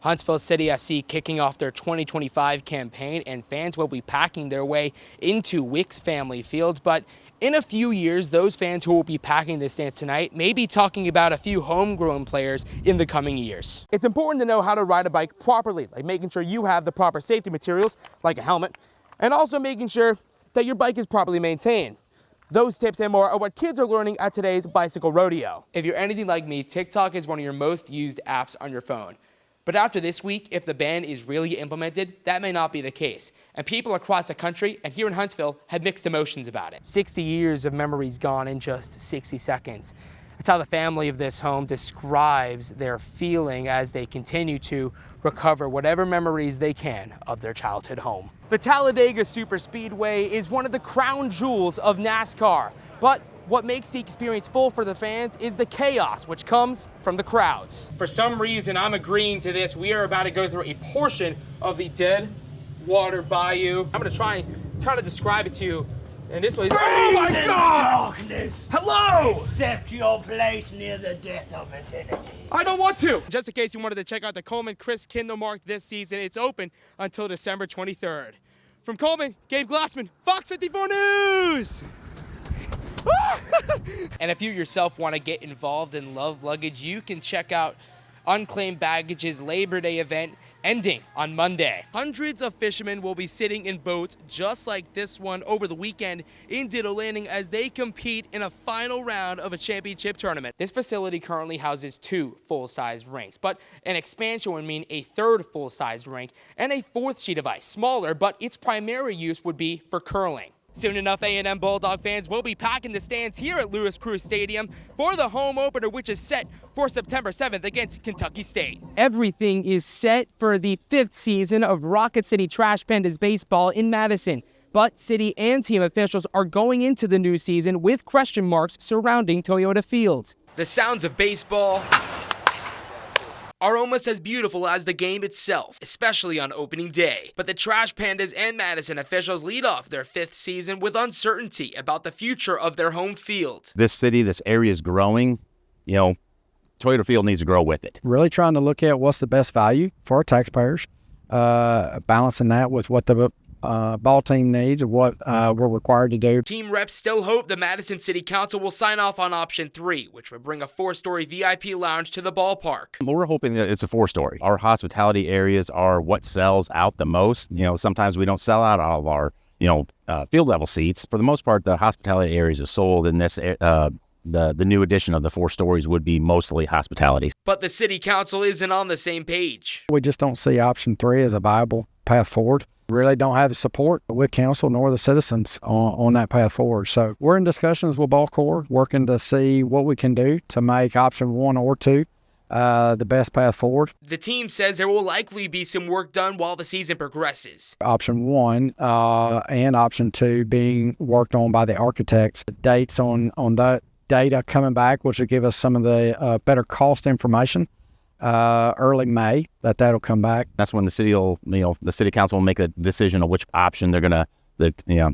Huntsville City FC kicking off their 2025 campaign, and fans will be packing their way into Wicks Family Field. But in a few years, those fans who will be packing the stands tonight may be talking about a few homegrown players in the coming years. It's important to know how to ride a bike properly, like making sure you have the proper safety materials, like a helmet, and also making sure that your bike is properly maintained. Those tips and more are what kids are learning at today's bicycle rodeo. If you're anything like me, TikTok is one of your most used apps on your phone. But after this week, if the ban is really implemented, that may not be the case. And people across the country and here in Huntsville had mixed emotions about it. 60 years of memories gone in just 60 seconds. That's how the family of this home describes their feeling as they continue to recover whatever memories they can of their childhood home. The Talladega Superspeedway is one of the crown jewels of NASCAR, but what makes the experience full for the fans is the chaos which comes from the crowds. For some reason, I'm agreeing to this. We are about to go through a portion of the Dead Water Bayou. I'm gonna try to describe it to you. And this place, oh my God! Hello! Accept your place near the death of infinity. I don't want to. Just in case you wanted to check out the Coleman Chris Kindle Mark this season, it's open until December 23rd. From Coleman, Gabe Glassman, Fox 54 News! And if you yourself want to get involved in Love Luggage, you can check out Unclaimed Baggage's Labor Day event ending on Monday. Hundreds of fishermen will be sitting in boats just like this one over the weekend in Ditto Landing as they compete in a final round of a championship tournament. This facility currently houses 2 full-size rinks, but an expansion would mean a 3rd full-size rink and a 4th sheet of ice, smaller, but its primary use would be for curling. Soon enough, A&M Bulldog fans will be packing the stands here at Lewis Cruz Stadium for the home opener, which is set for September 7th against Kentucky State. Everything is set for the 5th season of Rocket City Trash Pandas baseball in Madison. But city and team officials are going into the new season with question marks surrounding Toyota Field. The sounds of baseball are almost as beautiful as the game itself, especially on opening day. But the Trash Pandas and Madison officials lead off their 5th season with uncertainty about the future of their home field. This city, this area is growing. You know, Toyota Field needs to grow with it. Really trying to look at what's the best value for our taxpayers, balancing that with what the ball team needs and what we're required to do. Team reps still hope the Madison City Council will sign off on option 3, which would bring a 4-story VIP lounge to the ballpark. We're hoping that it's a 4-story. Our hospitality areas are what sells out the most. You know, sometimes we don't sell out all of our, field level seats. For the most part, the hospitality areas are sold, and this the new addition of the 4 stories would be mostly hospitality. But the City Council isn't on the same page. We just don't see option 3 as a viable path forward. Really don't have the support with council nor the citizens on that path forward. So we're in discussions with Ball Corps, working to see what we can do to make option 1 or 2 the best path forward. The team says there will likely be some work done while the season progresses. Option 1 and option 2 being worked on by the architects. The dates on that data coming back, which will give us some of the better cost information. Early May, that'll come back. That's when the city the city council will make a decision on which option they're gonna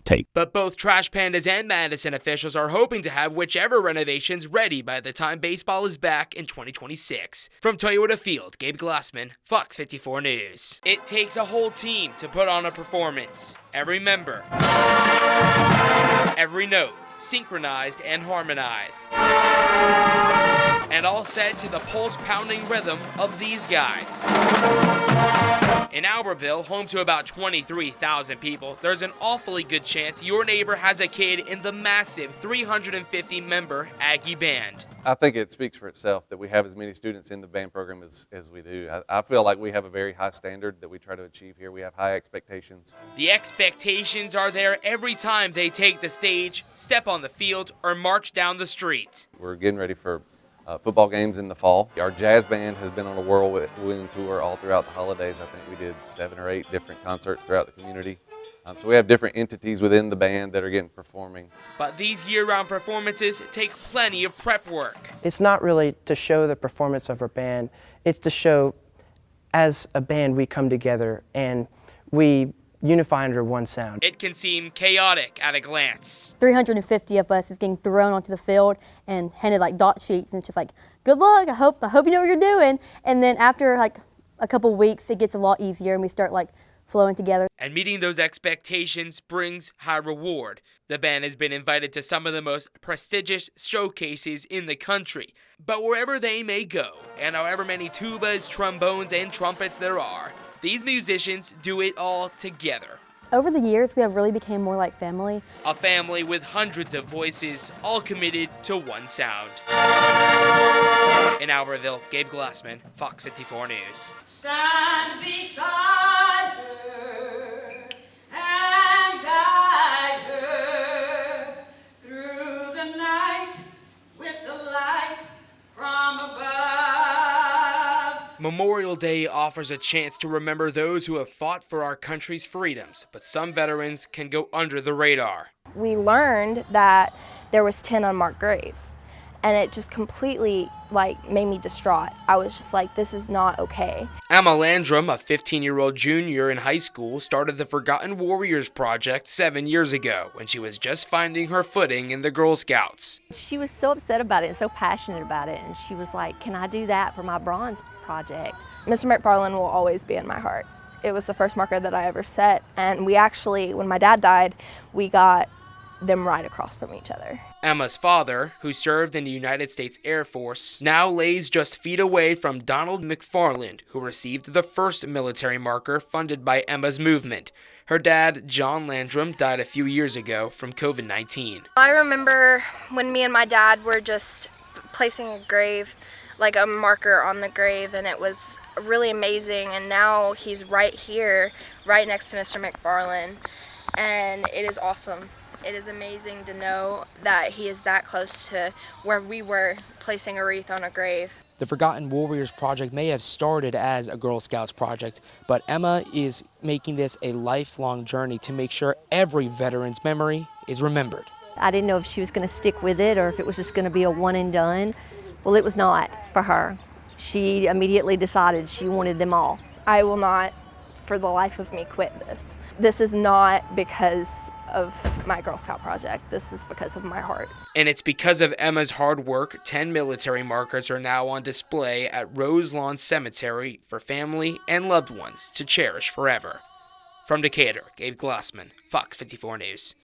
take. But both Trash Pandas and Madison officials are hoping to have whichever renovations ready by the time baseball is back in 2026. From Toyota Field, Gabe Glassman, Fox 54 News. It takes a whole team to put on a performance. Every member, every note, synchronized and harmonized. And all set to the pulse-pounding rhythm of these guys. In Albertville, home to about 23,000 people, there's an awfully good chance your neighbor has a kid in the massive 350-member Aggie Band. I think it speaks for itself that we have as many students in the band program as we do. I feel like we have a very high standard that we try to achieve here. We have high expectations. The expectations are there every time they take the stage, step on the field, or march down the street. We're getting ready for football games in the fall. Our jazz band has been on a whirlwind tour all throughout the holidays. I think we did 7 or 8 different concerts throughout the community. So we have different entities within the band that are getting performing. But these year-round performances take plenty of prep work. It's not really to show the performance of our band. It's to show, as a band, we come together and we unify under one sound. It can seem chaotic at a glance. 350 of us is getting thrown onto the field and handed like dot sheets, and it's just like, good luck, I hope you know what you're doing. And then after like a couple weeks, it gets a lot easier and we start like flowing together. And meeting those expectations brings high reward. The band has been invited to some of the most prestigious showcases in the country. But wherever they may go, and however many tubas, trombones, and trumpets there are, these musicians do it all together. Over the years, we have really become more like family. A family with hundreds of voices, all committed to one sound. In Albertville, Gabe Glassman, Fox 54 News. Stand beside her and guide her through the night with the light from above. Memorial Day offers a chance to remember those who have fought for our country's freedoms, but some veterans can go under the radar. We learned that there was 10 unmarked graves, and it just completely made me distraught. I was just like, this is not okay. Emma Landrum, a 15-year-old junior in high school, started the Forgotten Warriors Project 7 years ago when she was just finding her footing in the Girl Scouts. She was so upset about it and so passionate about it, and she was like, can I do that for my bronze project? Mr. McFarland will always be in my heart. It was the first marker that I ever set, and we actually, when my dad died, we got them right across from each other. Emma's father, who served in the United States Air Force, now lays just feet away from Donald McFarland, who received the first military marker funded by Emma's movement. Her dad, John Landrum, died a few years ago from COVID-19. I remember when me and my dad were just placing a grave, like a marker on the grave, and it was really amazing, and now he's right here, right next to Mr. McFarland, and it is awesome. It is amazing to know that he is that close to where we were placing a wreath on a grave. The Forgotten Warriors Project may have started as a Girl Scouts project, but Emma is making this a lifelong journey to make sure every veteran's memory is remembered. I didn't know if she was going to stick with it or if it was just going to be a one and done. Well, it was not for her. She immediately decided she wanted them all. I will not, for the life of me, quit this. This is not because of my Girl Scout project. This is because of my heart. And it's because of Emma's hard work, 10 military markers are now on display at Rose Lawn Cemetery for family and loved ones to cherish forever. From Decatur, Gabe Glassman, Fox 54 News.